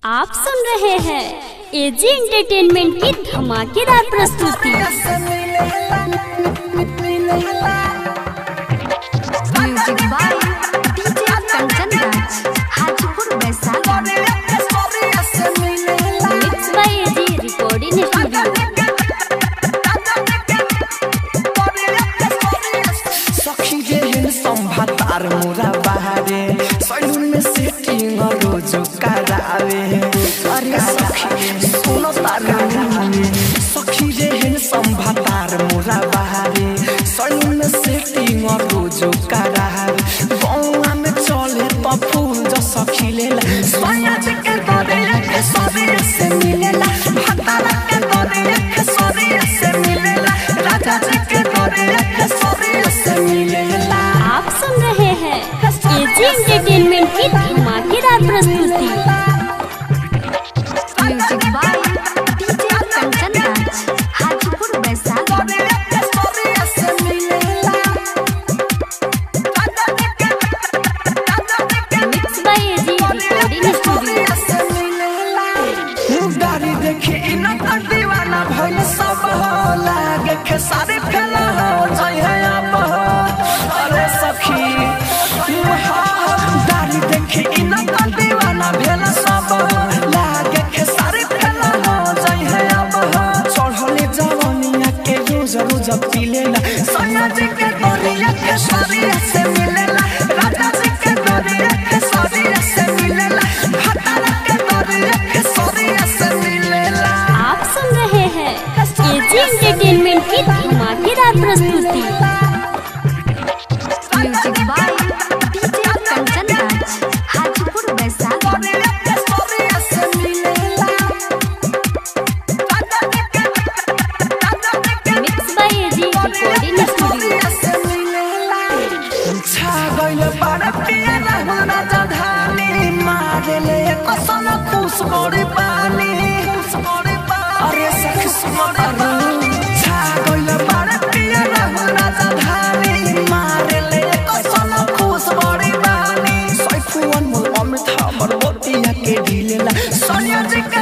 आप सुन रहे हैं एजी एंटरटेनमेंट की धमाकेदार प्रस्तुति। Music by DJ Kanchan Raj, Hajipur Vaishali. Mix by AG recording studio. सखी रे हिन संभातार मोरा बहारे सैलून में सेटिंग रोज करावे। अरे सखी सुनो तारा सखी रे हिन संभातार मोरा बहारे सैलून में सेटिंग रोज करावे। गौवा में चले तो फूल जो सखी लेला सोया के गोरे के सोरे से मिलेला। भतारा के गोरे के सोरे से मिलेला। राजा जी के गोरे के सोरे से मिलेला। आप सुन रहे हैं एजी एंटरटेनमेंट की धमाकेदार प्रस्तुति। Music by DJ Kanchan Raj, Hajipur Vaishali. Mix by AG recording studio. गाड़ी देखी इना पर दीवाना भइल सब लागे खेसारी फेला हो जाय है अब। अरे सखी गाड़ी देखी इना पर दीवाना भेल सब लागे खेसारी फेला हो जाय है अब। चढ़ले जवानिया के रोज रोज पीलेला सोया जी के गोरिया के सोरिया से मिलेला। राजा जी के गोरिया के सोरिया से मिलेला। भतारा के गोरिया के सोरिया से मिलेला। आप सुन रहे हैं एजी एंटरटेनमेंट की धमाकेदार प्रस्तुति। Music by DJ Kanchan Raj, Hajipur Vaishali. Mix by AG recording studio. छागल बड़ पिया राजा धानी मारेले कसन खुश बड़ी पानी। अरे सखी सुमरे छागल बड़ पिया राजा धानी मारेले कसन खुश बड़ी पानी। सैफुअन मोर अमृत हमर मोतिया के ढिलेला सोनिया जी के